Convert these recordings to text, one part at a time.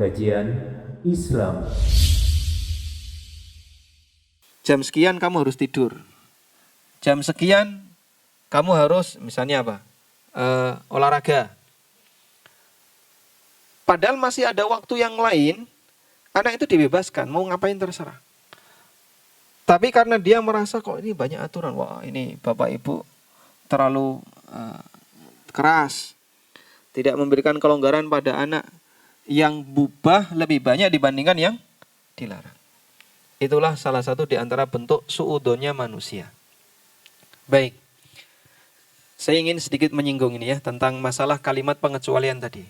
kajian Islam. Jam sekian kamu harus tidur. Jam sekian kamu harus misalnya apa? Olahraga. Padahal masih ada waktu yang lain, anak itu dibebaskan, mau ngapain terserah. Tapi karena dia merasa kok ini banyak aturan, wah ini bapak ibu terlalu keras, tidak memberikan kelonggaran pada anak, yang bubah lebih banyak dibandingkan yang dilarang. Itulah salah satu di antara bentuk suudzonnya manusia. Baik, saya ingin sedikit menyinggung ini ya, tentang masalah kalimat pengecualian tadi.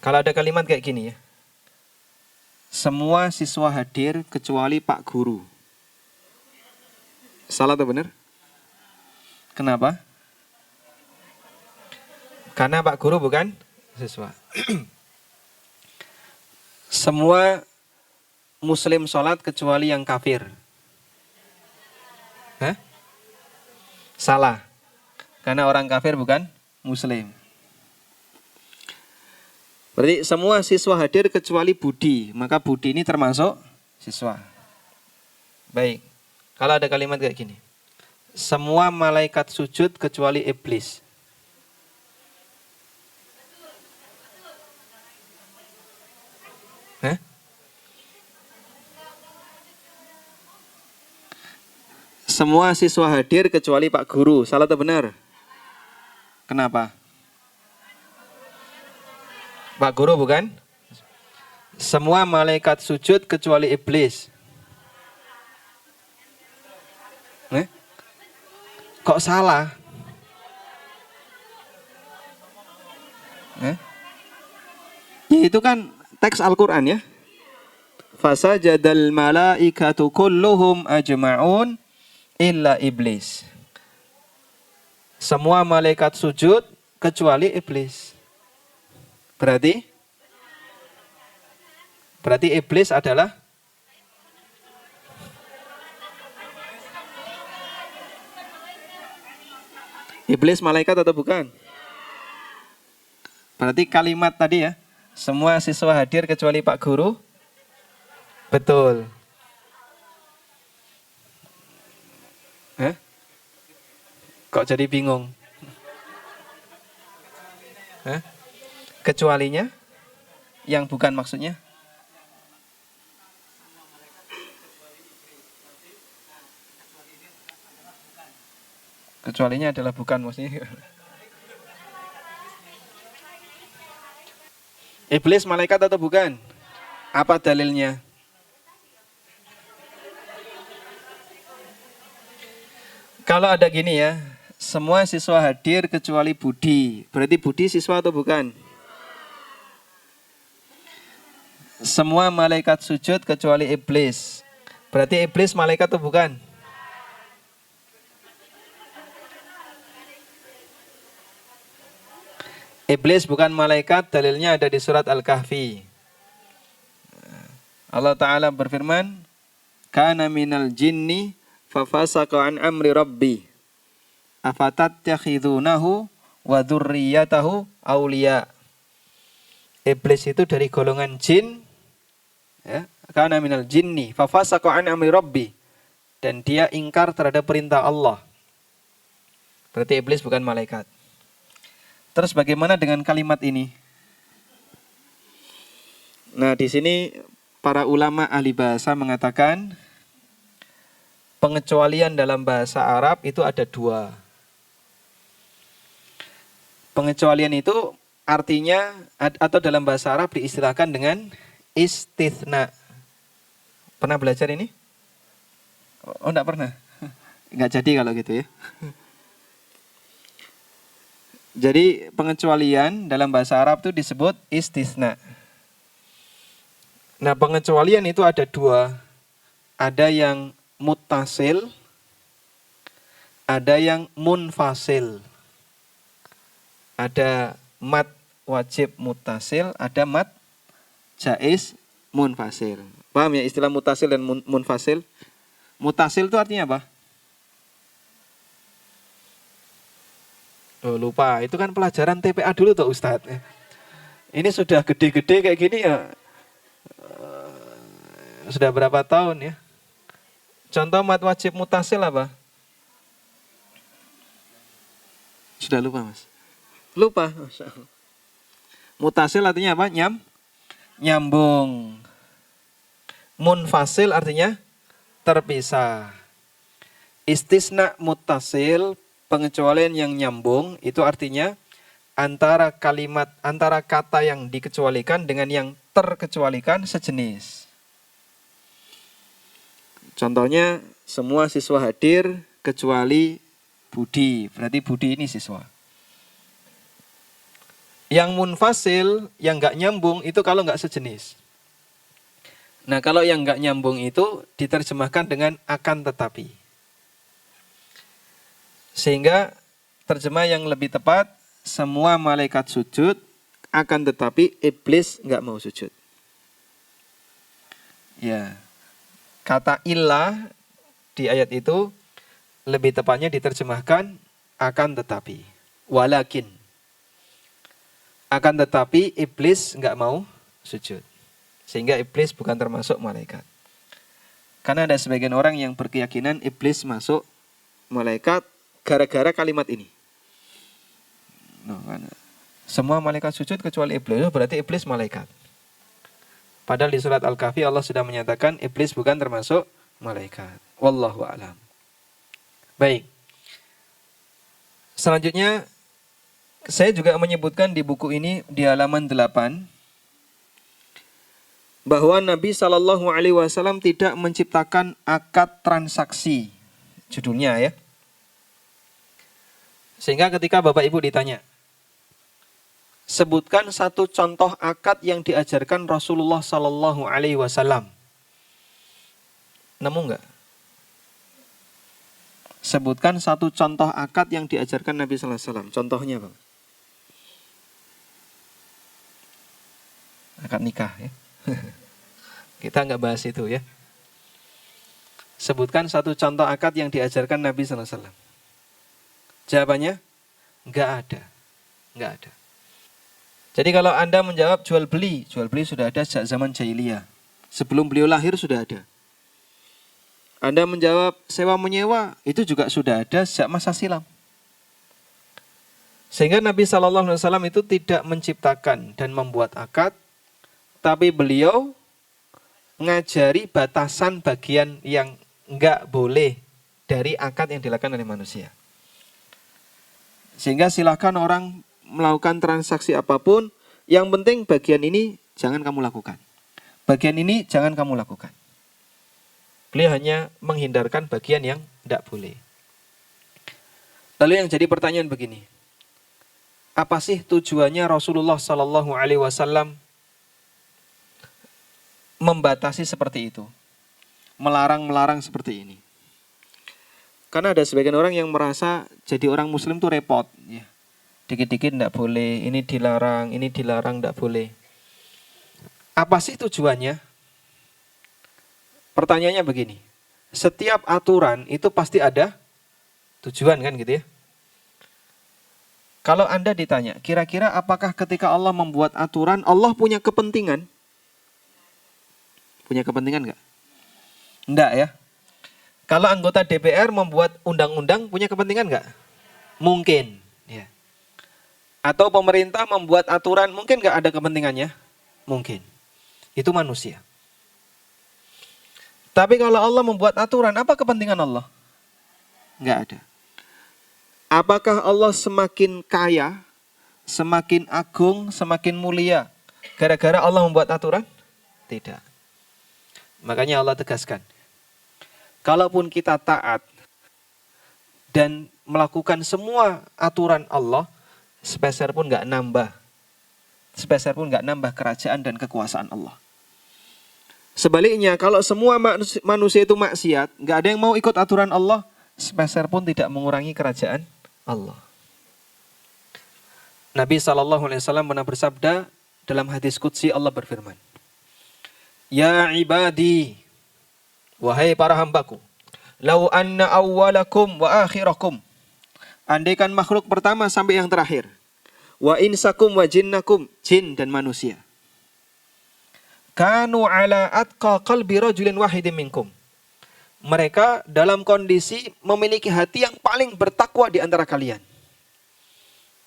Kalau ada kalimat kayak gini ya, semua siswa hadir kecuali Pak Guru. Salah atau benar? Kenapa? Karena Pak Guru bukan siswa. Semua muslim sholat kecuali yang kafir. Hah? Salah. Karena orang kafir bukan muslim. Berarti semua siswa hadir kecuali Budi. Maka Budi ini termasuk siswa. Baik. Kalau ada kalimat kayak gini. Semua malaikat sujud kecuali iblis. Hah? Semua siswa hadir kecuali Pak Guru. Salah atau benar? Kenapa? Pak Guru bukan? Semua malaikat sujud kecuali iblis. Kok salah? Ya itu kan teks Al-Quran ya. Fasajadal malaikatu kulluhum ajma'un illa iblis. Semua malaikat sujud kecuali iblis. Berarti iblis adalah iblis malaikat atau bukan? Berarti kalimat tadi ya, semua siswa hadir kecuali Pak Guru. Betul. Kok jadi bingung? Kecualinya yang bukan maksudnya? Kecualinya adalah bukan maksudnya. Iblis malaikat atau bukan? Apa dalilnya? Kalau ada gini ya, semua siswa hadir kecuali Budi. Berarti Budi siswa atau bukan? Semua malaikat sujud kecuali iblis. Berarti iblis malaikat atau bukan? Iblis bukan malaikat, dalilnya ada di surat Al-Kahfi. Allah Ta'ala berfirman, Kana minal jinni fafasaqa an amri rabbi afatattakhidunahu wa dzurriyyatahu awliya. Iblis itu dari golongan jin, ya, kana minal jinni fafasaqa an amri rabbi, dan dia ingkar terhadap perintah Allah. Berarti iblis bukan malaikat. Terus bagaimana dengan kalimat ini? Nah, di sini para ulama ahli bahasa mengatakan pengecualian dalam bahasa Arab itu ada dua. Pengecualian itu artinya atau dalam bahasa Arab diistilahkan dengan istitsna. Pernah belajar ini? Oh, enggak pernah. Enggak jadi kalau gitu ya. Jadi pengecualian dalam bahasa Arab itu disebut istitsna. Nah, pengecualian itu ada dua. Ada yang muttasil, ada yang munfasil. Ada mat wajib muttasil, ada mat jaiz munfasil. Paham ya istilah muttasil dan munfasil? Muttasil itu artinya apa? Oh, lupa, itu kan pelajaran TPA dulu tuh Ustadz. Ini sudah gede-gede kayak gini ya, sudah berapa tahun ya? Contoh mat wajib mutasil apa? Sudah lupa mas? Lupa. Masya Allah. Mutasil artinya apa? Nyambung. Munfasil artinya terpisah. Istisna mutasil, pengecualian yang nyambung, itu artinya antara kata yang dikecualikan dengan yang terkecualikan sejenis. Contohnya, semua siswa hadir kecuali Budi. Berarti Budi ini siswa. Yang munfasil, yang nggak nyambung, itu kalau nggak sejenis. Nah, kalau yang nggak nyambung itu diterjemahkan dengan akan tetapi. Sehingga terjemah yang lebih tepat, semua malaikat sujud, akan tetapi iblis nggak mau sujud. Ya. Kata illah di ayat itu lebih tepatnya diterjemahkan akan tetapi. Walakin. Akan tetapi iblis nggak mau sujud. Sehingga iblis bukan termasuk malaikat. Karena ada sebagian orang yang berkeyakinan iblis masuk malaikat gara-gara kalimat ini. Semua malaikat sujud kecuali iblis, berarti iblis malaikat. Padahal di surat Al-Kahfi Allah sudah menyatakan iblis bukan termasuk malaikat. Wallahu a'lam. Baik. Selanjutnya saya juga menyebutkan di buku ini di halaman 8 bahwa Nabi SAW tidak menciptakan akad transaksi. Judulnya ya. Sehingga ketika Bapak Ibu ditanya, sebutkan satu contoh akad yang diajarkan Rasulullah SAW. Nemu enggak? Sebutkan satu contoh akad yang diajarkan Nabi SAW. Contohnya Bang. Akad nikah ya. Kita enggak bahas itu ya. Sebutkan satu contoh akad yang diajarkan Nabi SAW. Jawabannya, enggak ada. Enggak ada. Jadi kalau Anda menjawab jual beli sudah ada sejak zaman jahiliyah. Sebelum beliau lahir sudah ada. Anda menjawab sewa menyewa, itu juga sudah ada sejak masa silam. Sehingga Nabi SAW itu tidak menciptakan dan membuat akad, tapi beliau ngajari batasan bagian yang enggak boleh dari akad yang dilakukan oleh manusia. Sehingga silakan orang melakukan transaksi apapun, yang penting bagian ini jangan kamu lakukan. Bagian ini jangan kamu lakukan. Beliau hanya menghindarkan bagian yang tidak boleh. Lalu yang jadi pertanyaan begini, apa sih tujuannya Rasulullah SAW membatasi seperti itu, melarang seperti ini? Karena ada sebagian orang yang merasa jadi orang Muslim itu repot, ya. Dikit-dikit tidak boleh, ini dilarang, tidak boleh. Apa sih tujuannya? Pertanyaannya begini, setiap aturan itu pasti ada tujuan kan gitu ya. Kalau Anda ditanya, kira-kira apakah ketika Allah membuat aturan, Allah punya kepentingan? Punya kepentingan nggak? Enggak ya. Kalau anggota DPR membuat undang-undang, punya kepentingan nggak? Mungkin. Ya. Atau pemerintah membuat aturan, mungkin nggak ada kepentingannya? Mungkin. Itu manusia. Tapi kalau Allah membuat aturan, apa kepentingan Allah? Nggak ada. Apakah Allah semakin kaya, semakin agung, semakin mulia gara-gara Allah membuat aturan? Tidak. Makanya Allah tegaskan, kalaupun kita taat dan melakukan semua aturan Allah, sepeser pun nggak nambah. Sepeser pun nggak nambah kerajaan dan kekuasaan Allah. Sebaliknya, kalau semua manusia itu maksiat, nggak ada yang mau ikut aturan Allah, sepeser pun tidak mengurangi kerajaan Allah. Nabi SAW pernah bersabda dalam hadis qudsi, Allah berfirman, ya ibadi, wahai para hambaku, lau anna awwalakum wa akhirakum, andaikan makhluk pertama sampai yang terakhir, wa insakum wa jinnakum, jin dan manusia. Kanu ala atqa qalbi rajulin wahidin minkum. Mereka dalam kondisi memiliki hati yang paling bertakwa di antara kalian.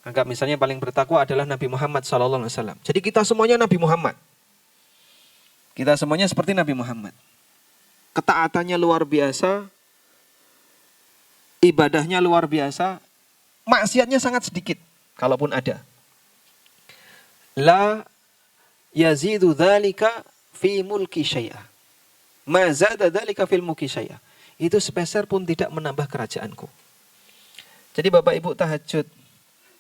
Anggap misalnya paling bertakwa adalah Nabi Muhammad SAW. Jadi kita semuanya Nabi Muhammad. Kita semuanya seperti Nabi Muhammad. Ketaatannya luar biasa, ibadahnya luar biasa, maksiatnya sangat sedikit, kalaupun ada. La yazidu dzalika fi mulki syai'a. Ma zada dzalika fil mulki syai'a. Itu sepeser pun tidak menambah kerajaanku. Jadi Bapak Ibu tahajud,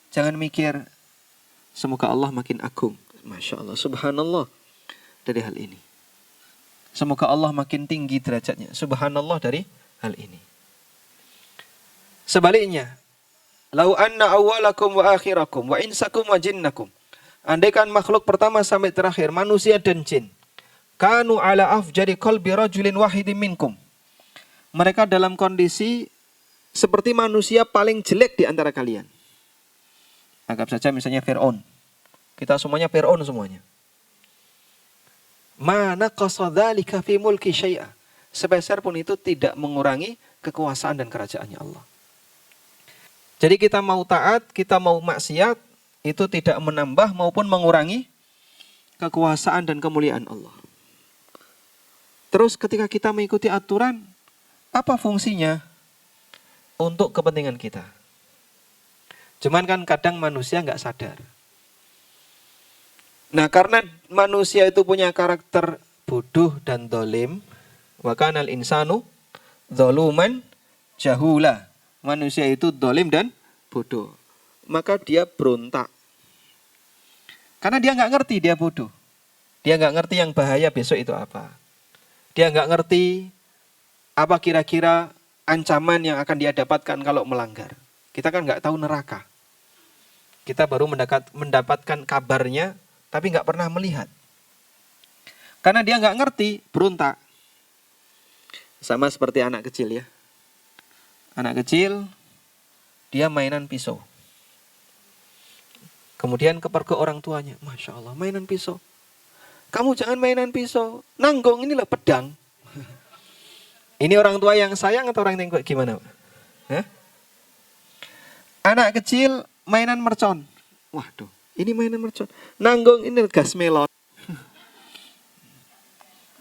jangan mikir semoga Allah makin agung. Masya Allah, subhanallah dari hal ini. Semoga Allah makin tinggi derajatnya. Subhanallah dari hal ini. Sebaliknya, lau anna awwalakum wa akhirakum wa insakum wa jinnakum. Andaikan makhluk pertama sampai terakhir, manusia dan jin, kanu ala afjari qalbi rajulin wahidin minkum. Mereka dalam kondisi seperti manusia paling jelek di antara kalian. Anggap saja misalnya Fir'aun. Kita semuanya Fir'aun semuanya. Mana qasadzalika fi mulki syai'a. Sepeser pun itu tidak mengurangi kekuasaan dan kerajaannya Allah. Jadi kita mau taat, kita mau maksiat, itu tidak menambah maupun mengurangi kekuasaan dan kemuliaan Allah. Terus ketika kita mengikuti aturan, apa fungsinya? Untuk kepentingan kita. Cuman kan kadang manusia nggak sadar. Nah karena manusia itu punya karakter bodoh dan dolim, wa kanal insanu dzoluman jahula. Manusia itu dolim dan bodoh. Maka dia berontak. Karena dia nggak ngerti dia bodoh. Dia nggak ngerti yang bahaya besok itu apa. Dia nggak ngerti apa kira-kira ancaman yang akan dia dapatkan kalau melanggar. Kita kan nggak tahu neraka. Kita baru mendapatkan kabarnya, tapi nggak pernah melihat. Karena dia nggak ngerti, berontak. Sama seperti anak kecil ya. Anak kecil, dia mainan pisau. Kemudian kepergok orang tuanya. Masya Allah, mainan pisau. Kamu jangan mainan pisau. Nanggong inilah pedang. Ini orang tua yang sayang atau orang yang gimana? Hah? Anak kecil mainan mercon. Waduh, ini mainan mercon. Nanggong ini gas melon.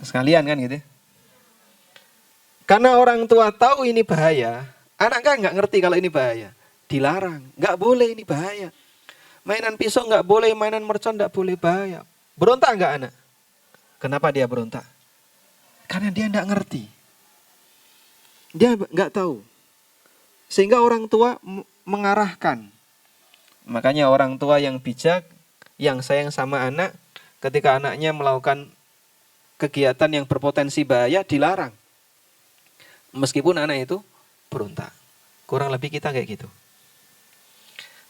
Sekalian kan gitu. Karena orang tua tahu ini bahaya, anak kan nggak ngerti kalau ini bahaya. Dilarang, nggak boleh ini bahaya. Mainan pisau nggak boleh, mainan mercon nggak boleh, bahaya. Berontak nggak anak? Kenapa dia berontak? Karena dia nggak ngerti. Dia nggak tahu. Sehingga orang tua mengarahkan. Makanya orang tua yang bijak, yang sayang sama anak, ketika anaknya melakukan kegiatan yang berpotensi bahaya, dilarang. Meskipun anak itu berontak. Kurang lebih kita kayak gitu.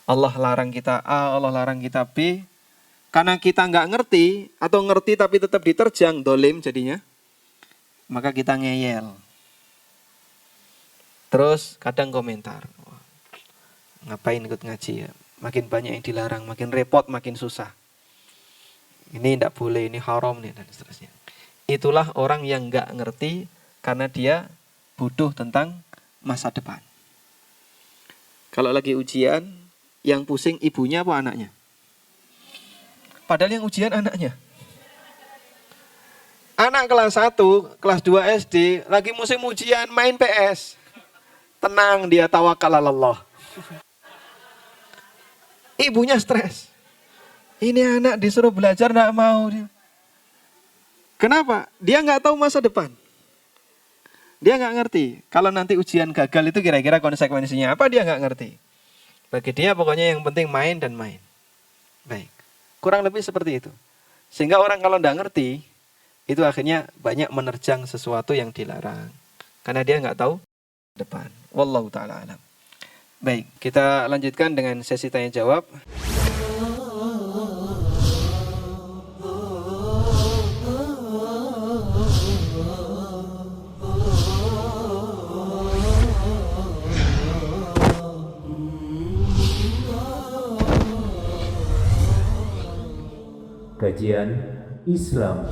Allah larang kita A, Allah larang kita B. Karena kita nggak ngerti, atau ngerti tapi tetap diterjang, dolim jadinya. Maka kita ngeyel. Terus kadang komentar, ngapain ikut ngaji ya? Makin banyak yang dilarang, makin repot, makin susah. Ini tidak boleh, ini haram nih dan seterusnya. Itulah orang yang nggak ngerti karena dia bodoh tentang masa depan. Kalau lagi ujian, yang pusing ibunya apa anaknya? Padahal yang ujian anaknya. Anak kelas 1, kelas 2 SD, lagi musim ujian main PS. Tenang, dia tawakal Allah. Ibunya stres. Ini anak disuruh belajar enggak mau dia. Kenapa? Dia nggak tahu masa depan. Dia nggak ngerti. Kalau nanti ujian gagal itu kira-kira konsekuensinya apa, dia nggak ngerti. Bagi dia pokoknya yang penting main dan main. Baik. Kurang lebih seperti itu. Sehingga orang kalau nggak ngerti, itu akhirnya banyak menerjang sesuatu yang dilarang. Karena dia nggak tahu depan. Wallahu ta'ala alam. Baik, kita lanjutkan dengan sesi tanya jawab. Kajian Islam.